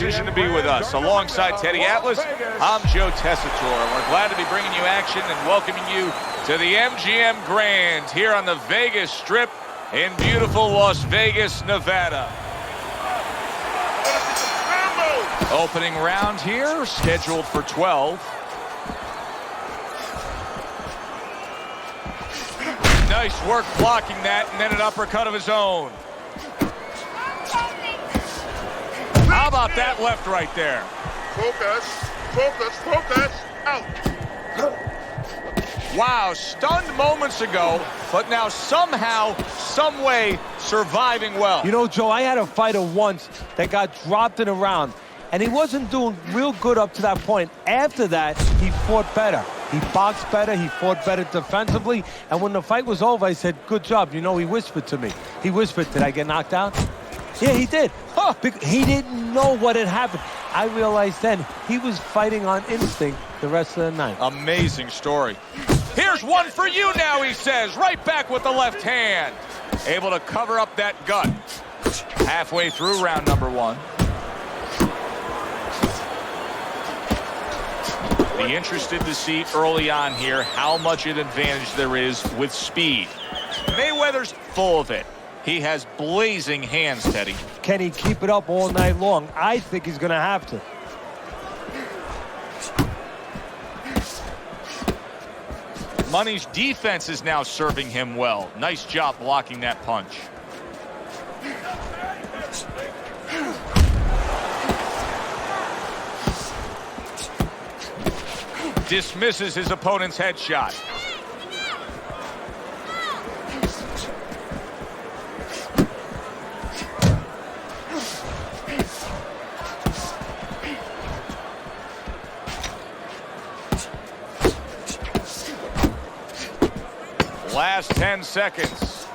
decision to be with us. Alongside Teddy Atlas, I'm Joe Tessitore, and we're glad to be bringing you action and welcoming you to the MGM Grand here on the Vegas Strip in beautiful Las Vegas, Nevada. Opening round here, scheduled for 12. Nice work blocking that, and then an uppercut of his own. How about that left right there? Focus, focus, focus, out. Wow, stunned moments ago, but now somehow, some way, surviving well. You know, Joe, I had a fighter once that got dropped in a round, and he wasn't doing real good up to that point. After that, he fought better. He boxed better, he fought better defensively, and when the fight was over, I said, good job. You know, he whispered to me. He whispered, did I get knocked out? Yeah, he did. Huh. He didn't know what had happened. I realized then he was fighting on instinct the rest of the night. Amazing story. Here's one for you now, he says. Right back with the left hand. Able to cover up that gut. Halfway through round number one. Be interested to see early on here how much an advantage there is with speed. Mayweather's full of it. He has blazing hands, Teddy. Can he keep it up all night long? I think he's going to have to. Money's defense is now serving him well. Nice job blocking that punch. Dismisses his opponent's headshot. Last 10 seconds.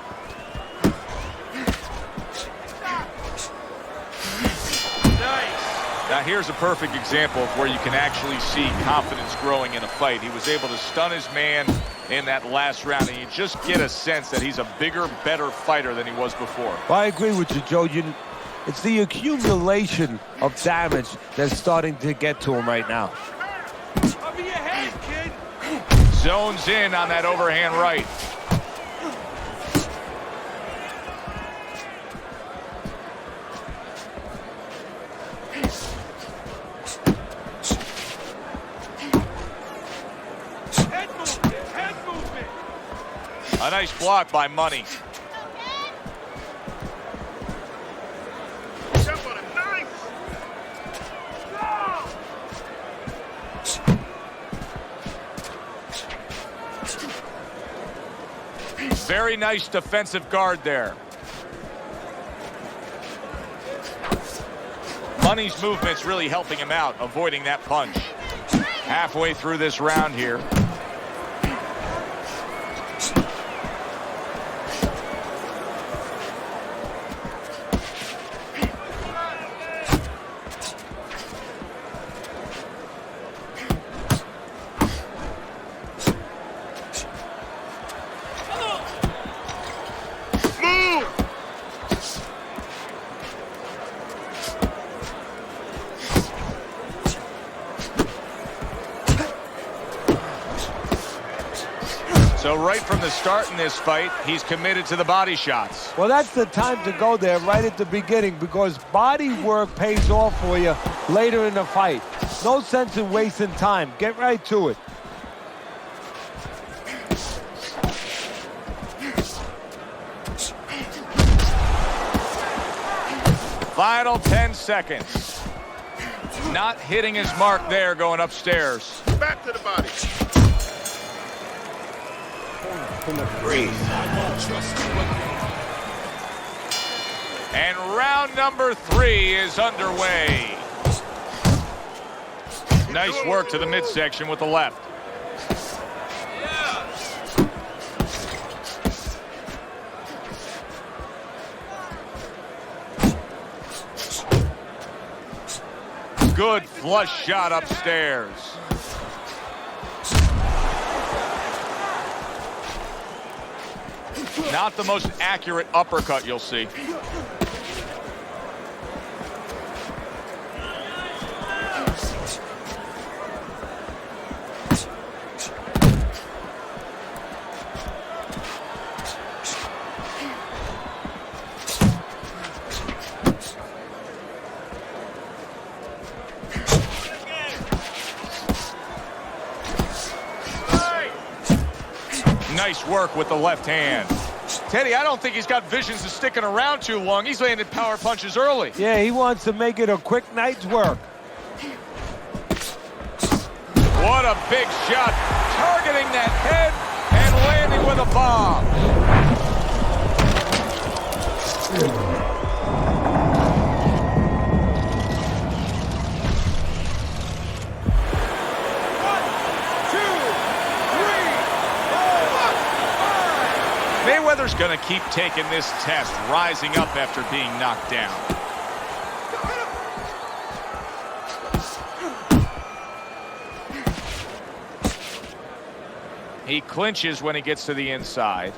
Now here's a perfect example of where you can actually see confidence growing in a fight. He was able to stun his man in that last round, and you just get a sense that he's a bigger, better fighter than he was before. Well, I agree with you, Joe. It's the accumulation of damage that's starting to get to him right now. Cover your head, kid. Zones in on that overhand right. A nice block by Money. Very nice defensive guard there. Money's movement's really helping him out, avoiding that punch. Halfway through this round here. So right from the start in this fight, he's committed to the body shots. Well, that's the time to go there right at the beginning, because body work pays off for you later in the fight. No sense in wasting time. Get right to it. Final 10 seconds. Not hitting his mark there, going upstairs. Back to the body. Breathe. And round number 3 is underway. Nice work to the midsection with the left. Good flush shot upstairs. Not the most accurate uppercut you'll see. Nice work with the left hand. Teddy, I don't think he's got visions of sticking around too long. He's landed power punches early. Yeah, he wants to make it a quick night's work. What a big shot. Targeting that head and landing with a bomb. Mayweather's going to keep taking this test, rising up after being knocked down. He clinches when he gets to the inside.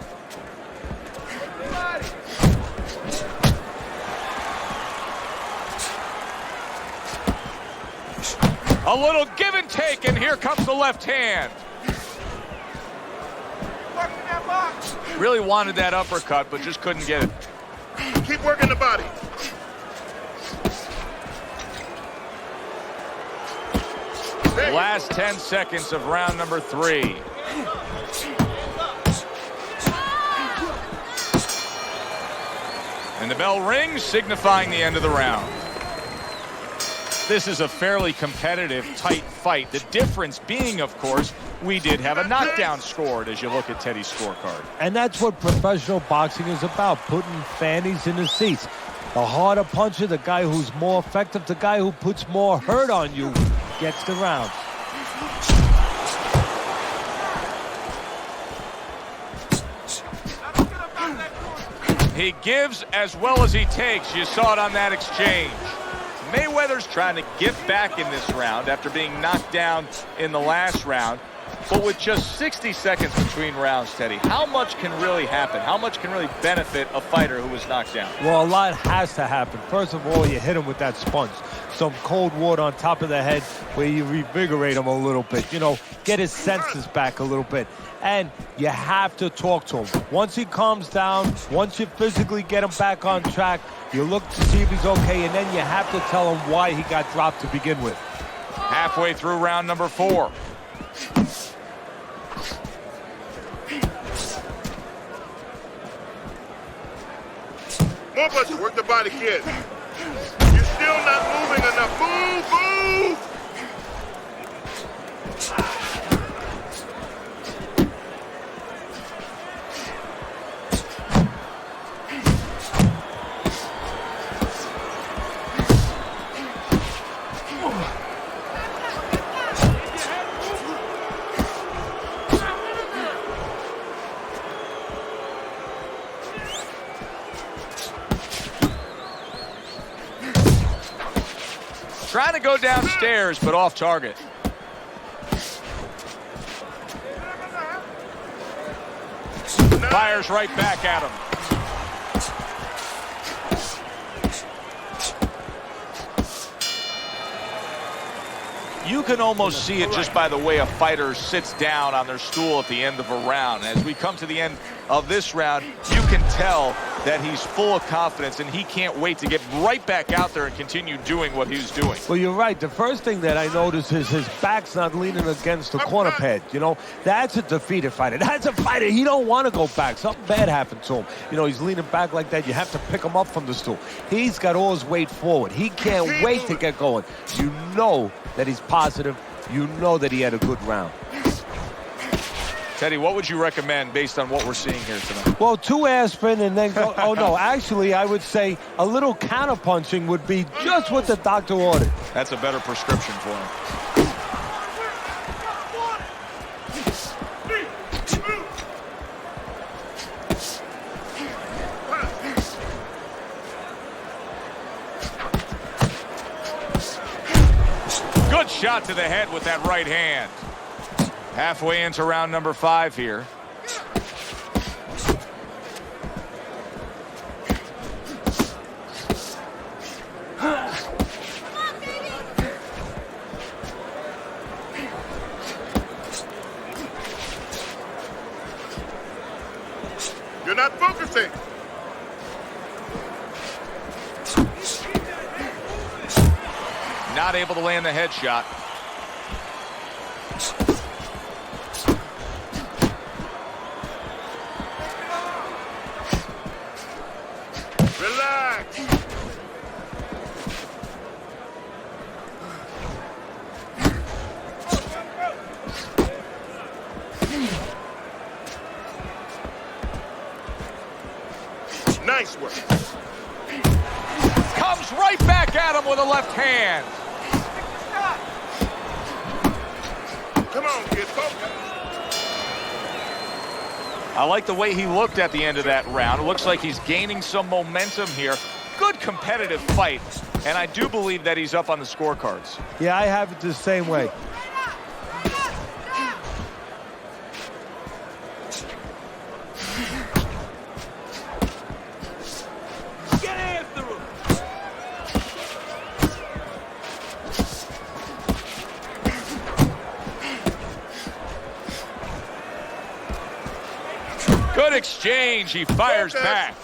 A little give and take, and here comes the left hand. Really wanted that uppercut, but just couldn't get it. Keep working the body. Last 10 seconds of round number 3. And the bell rings, signifying the end of the round. This is a fairly competitive, tight fight. The difference being, of course, we did have a knockdown scored as you look at Teddy's scorecard. And that's what professional boxing is about, putting fannies in the seats. The harder puncher, the guy who's more effective, the guy who puts more hurt on you, gets the round. He gives as well as he takes. You saw it on that exchange. Mayweather's trying to get back in this round after being knocked down in the last round. But with just 60 seconds between rounds, Teddy, how much can really happen? How much can really benefit a fighter who was knocked down? Well, a lot has to happen. First of all, you hit him with that sponge. Some cold water on top of the head where you revigorate him a little bit. You know, get his senses back a little bit. And you have to talk to him. Once he calms down, once you physically get him back on track, you look to see if he's okay, and then you have to tell him why he got dropped to begin with. Halfway through round number 4. More punches. Work the body, kid. You're still not moving enough. Move, move! Trying to go downstairs, but off target. Fires right back at him. You can almost see it just by the way a fighter sits down on their stool at the end of a round. As we come to the end of this round, you can tell that he's full of confidence and he can't wait to get right back out there and continue doing what he's doing. Well, you're right. The first thing that I noticed is his back's not leaning against the corner pad. You know, that's a defeated fighter. That's a fighter. He don't want to go back. Something bad happened to him. You know, he's leaning back like that. You have to pick him up from the stool. He's got all his weight forward. He can't wait to get going. You know that he's positive. You know that he had a good round. Teddy, what would you recommend based on what we're seeing here tonight? Well, 2 aspirin and then go. Oh, no. Actually, I would say a little counterpunching would be just what the doctor ordered. That's a better prescription for him. Good shot to the head with that right hand. Halfway into round number 5 here. You're not focusing. Not able to land the headshot. Nice work. Comes right back at him with a left hand. Come on, kid. Focus. I like the way he looked at the end of that round. It looks like he's gaining some momentum here. Good competitive fight, and I do believe that he's up on the scorecards. Yeah, I have it the same way. Get after him. Good exchange. He fires back.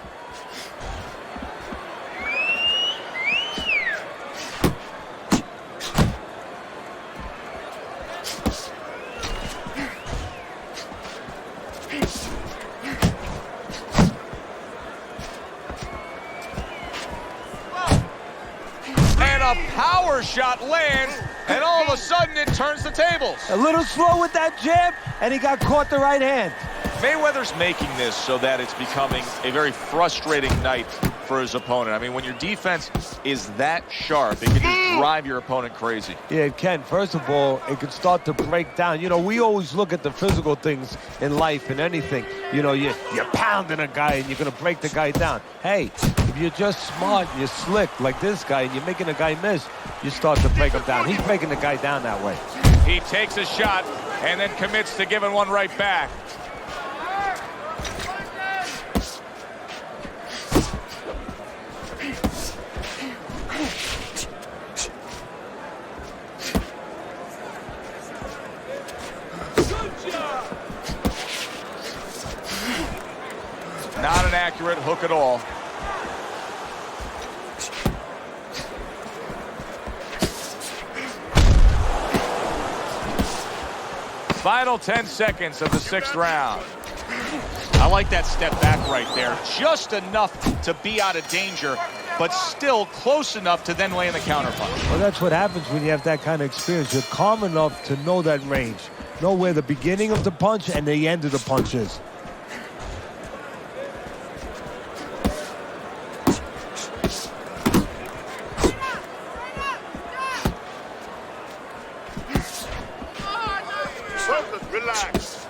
And a power shot lands, and all of a sudden it turns the tables. A little slow with that jab, and he got caught the right hand. Mayweather's making this so that it's becoming a very frustrating night for his opponent. I mean, when your defense is that sharp, it can just drive your opponent crazy. Yeah, it can. First of all, it can start to break down. You know, we always look at the physical things in life and anything. You know, you're pounding a guy and you're going to break the guy down. Hey, if you're just smart and you're slick like this guy and you're making a guy miss, you start to break him down. He's breaking the guy down that way. He takes a shot and then commits to giving one right back. Not an accurate hook at all. Final 10 seconds of the 6th round. I like that step back right there. Just enough to be out of danger, but still close enough to then lay in the counterpunch. Well, that's what happens when you have that kind of experience. You're calm enough to know that range. Know where the beginning of the punch and the end of the punch is. Focus, relax.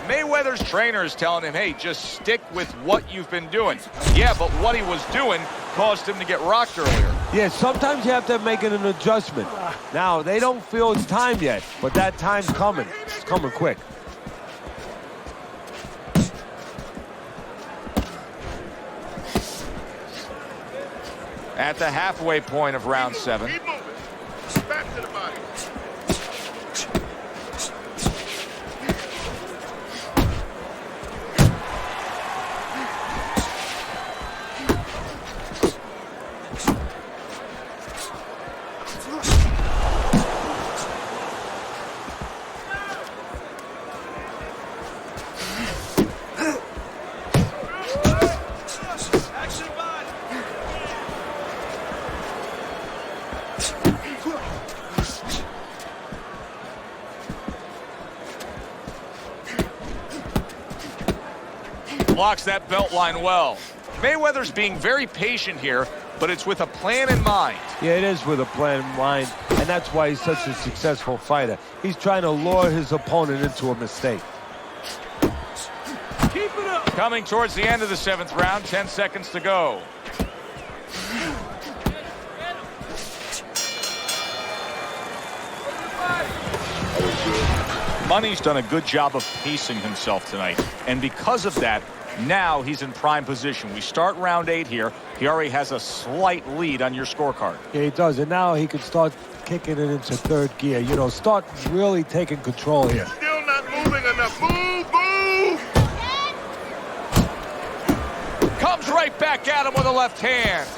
Mayweather's trainer is telling him, hey, just stick with what you've been doing. Yeah, but what he was doing caused him to get rocked earlier. Yeah, sometimes you have to make an adjustment. Now, they don't feel it's time yet, but that time's coming. It's coming quick. At the halfway point of round 7. Keep moving. Back to the body. Blocks that belt line well. Mayweather's being very patient here, but it's with a plan in mind. Yeah, it is with a plan in mind, and that's why he's such a successful fighter. He's trying to lure his opponent into a mistake. Keep it up. Coming towards the end of the 7th round, 10 seconds to go. Money's done a good job of pacing himself tonight, and because of that, now he's in prime position. We start round 8 here. He already has a slight lead on your scorecard. Yeah, he does, and now he can start kicking it into 3rd gear. You know, start really taking control here. Still not moving enough. Move, move! Comes right back at him with a left hand.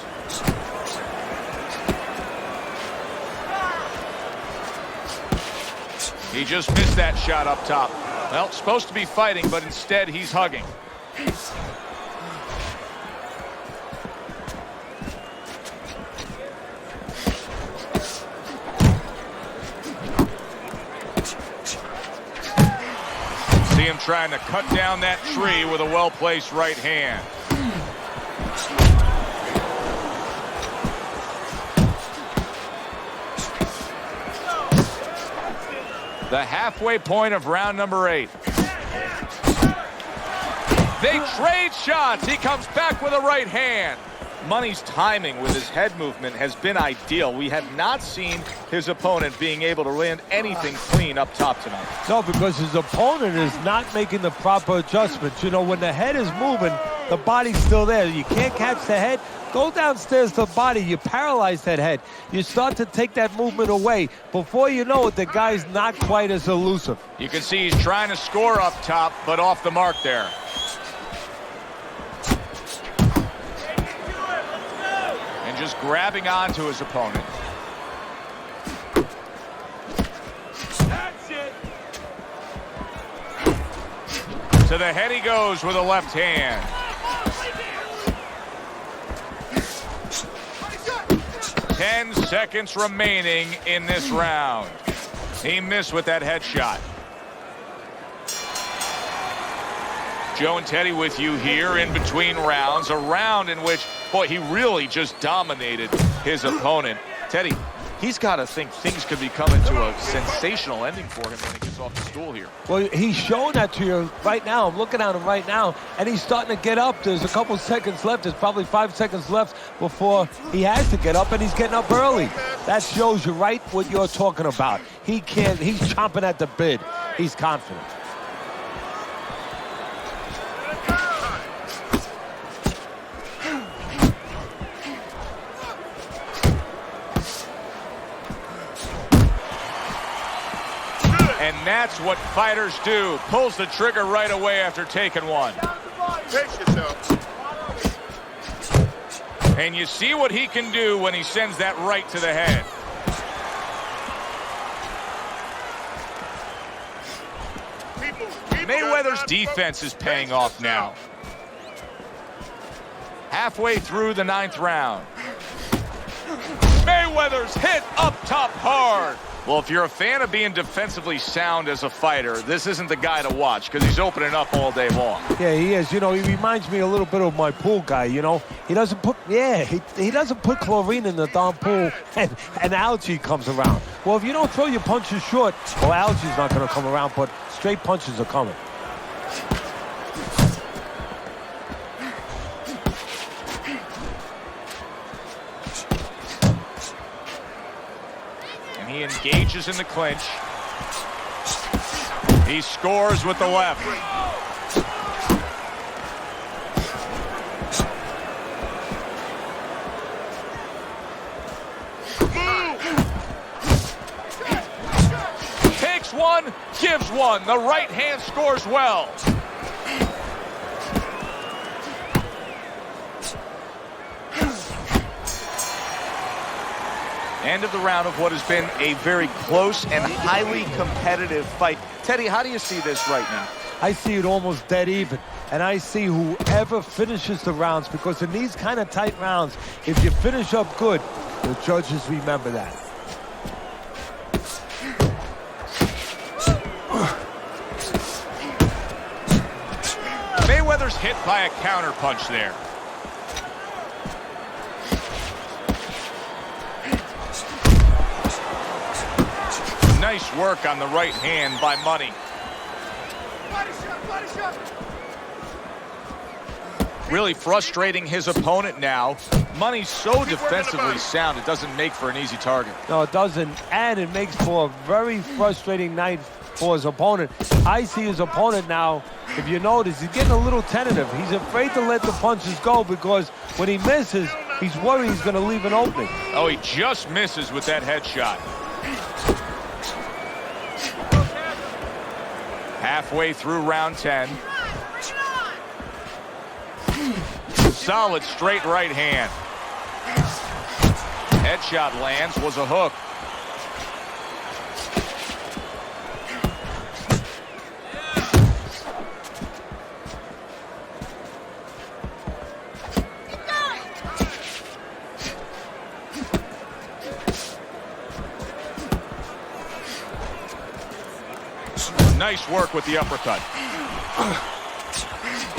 He just missed that shot up top. Well, supposed to be fighting, but instead he's hugging. trying to cut down that tree with a well-placed right hand. The halfway point of round number 8. They trade shots. He comes back with a right hand. Money's timing with his head movement has been ideal. We have not seen his opponent being able to land anything clean up top tonight. No, because his opponent is not making the proper adjustments. You know, when the head is moving, the body's still there. You can't catch the head. Go downstairs to the body. You paralyze that head. You start to take that movement away. Before you know it, the guy's not quite as elusive. You can see he's trying to score up top, but off the mark there. And just grabbing onto his opponent. That's it. To the head he goes with a left hand. 10 seconds remaining in this round. He missed with that headshot. Joe and Teddy with you here in between rounds. A round in which, boy, he really just dominated his opponent. Teddy, he's got to think things could be coming to a sensational ending for him when he gets off the stool here. Well, he's showing that to you right now. I'm looking at him right now, and he's starting to get up. There's a couple seconds left. There's probably 5 seconds left before he has to get up, and he's getting up early. That shows you right what you're talking about. He's chomping at the bit. He's confident. And that's what fighters do. Pulls the trigger right away after taking one. Pace yourself. And you see what he can do when he sends that right to the head. Mayweather's defense is paying off now. Halfway through the 9th round. Mayweather's hit up top hard. Well, if you're a fan of being defensively sound as a fighter, this isn't the guy to watch because he's opening up all day long. Yeah, he is. You know, he reminds me a little bit of my pool guy, you know. He doesn't put chlorine in the darn pool and algae comes around. Well, if you don't throw your punches short, well, algae's not going to come around, but straight punches are coming. He engages in the clinch. He scores with the left. Takes one, gives one. The right hand scores well. End of the round of what has been a very close and highly competitive fight. Teddy, how do you see this right now? I see it almost dead even. And I see whoever finishes the rounds, because in these kind of tight rounds, if you finish up good, the judges remember that. Mayweather's hit by a counter punch there. Nice work on the right hand by Money. Really frustrating his opponent now. Money's so defensively sound, it doesn't make for an easy target. No, it doesn't, and it makes for a very frustrating night for his opponent. I see his opponent now, if you notice, he's getting a little tentative. He's afraid to let the punches go because when he misses, he's worried he's going to leave an opening. Oh, he just misses with that headshot. Halfway through round 10. Solid straight right hand. Headshot lands, was a hook. Nice work with the uppercut.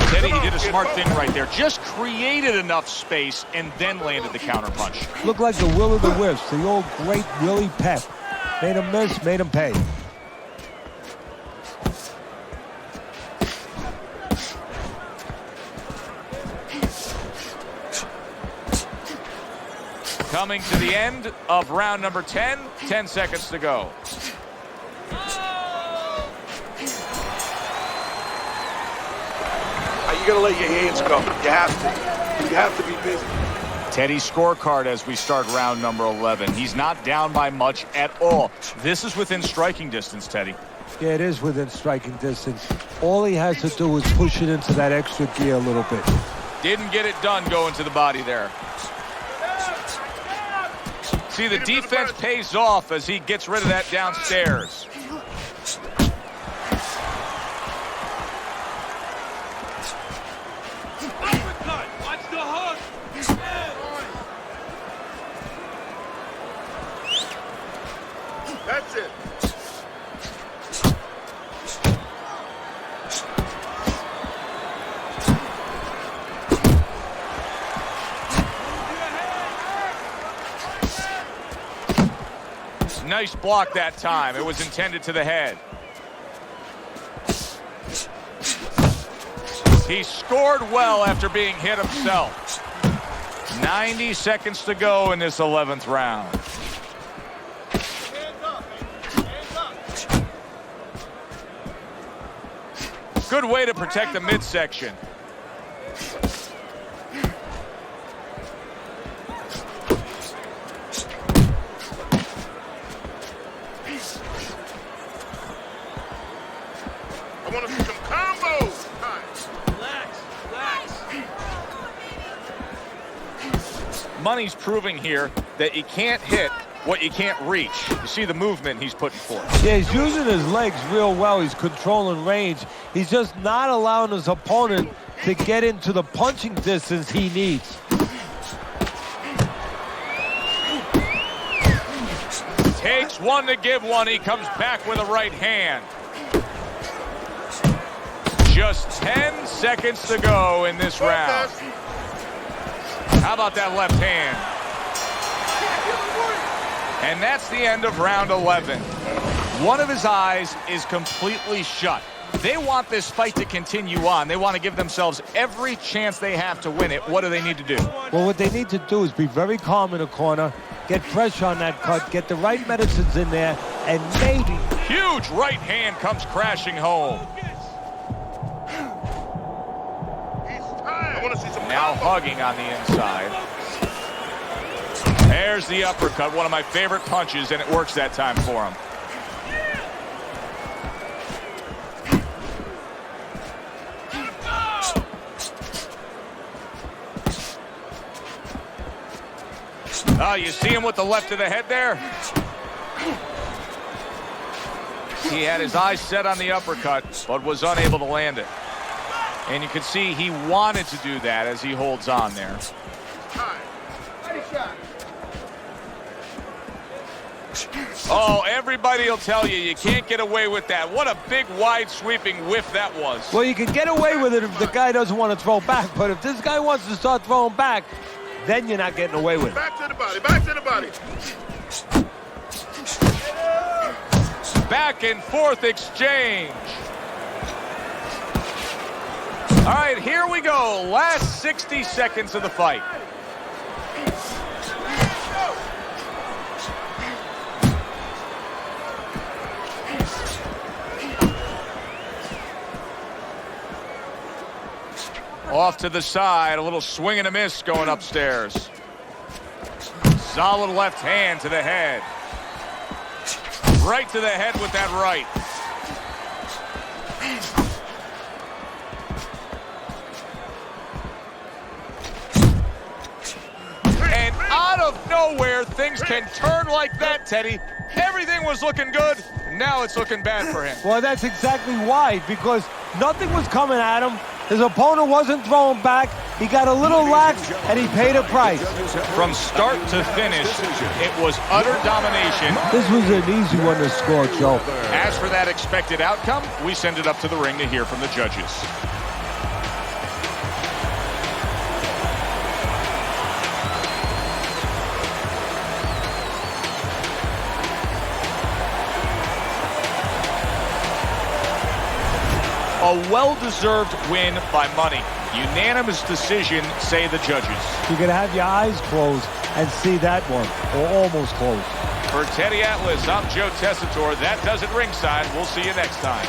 Teddy, he did a smart thing right there. Just created enough space and then landed the counter punch. Looked like the will of the wisps, the old great Willie Pep. Made him miss, made him pay. Coming to the end of round number 10, 10 seconds to go. You gotta let your hands go. You have to. You have to be busy. Teddy's scorecard as we start round number 11. He's not down by much at all. This is within striking distance, Teddy. Yeah, it is within striking distance. All he has to do is push it into that extra gear a little bit. Didn't get it done going to the body there. See, the defense pays off as he gets rid of that downstairs. Watch the hook. That's it. Nice block that time. It was intended to the head. He scored well after being hit himself. 90 seconds to go in this 11th round. Good way to protect the midsection. I want to see some combos. Relax. Money's proving here that you can't hit what you can't reach. You see the movement he's putting forth. Yeah, he's using his legs real well. He's controlling range. He's just not allowing his opponent to get into the punching distance he needs. Takes one to give one. He comes back with a right hand. Just 10 seconds to go in this round. How about that left hand? And that's the end of round 11. One of his eyes is completely shut. They want this fight to continue on. They want to give themselves every chance they have to win it. What do they need to do? Well, what they need to do is be very calm in the corner, get pressure on that cut, get the right medicines in there, and maybe... Huge right hand comes crashing home. I want to see some Now combos. hugging on the inside. There's the uppercut, one of my favorite punches, and it works that time for him. Oh, you see him with the left of the head there? He had his eyes set on the uppercut, but was unable to land it. And you can see he wanted to do that as he holds on there. Oh, everybody will tell you, you can't get away with that. What a big, wide, sweeping whiff that was. Well, you can get away with it if the guy doesn't want to throw back, but if this guy wants to start throwing back, then you're not getting away with it. Back to the body, back to the body. Back and forth exchange. All right, here we go. Last 60 seconds of the fight. Off to the side, a little swing and a miss going upstairs. Solid left hand to the head. Right to the head with that right. And out of nowhere, things can turn like that, Teddy. Everything was looking good. Now it's looking bad for him. Well, that's exactly why, because nothing was coming at him. His opponent wasn't throwing back. He got a little lax, and he paid a price. From start to finish, it was utter domination. This was an easy one to score, Joe. As for that expected outcome, we send it up to the ring to hear from the judges. A well-deserved win by money. Unanimous decision, say the judges. You can have your eyes closed and see that one, or almost closed. For Teddy Atlas, I'm Joe Tessitore. That does it ringside. We'll see you next time.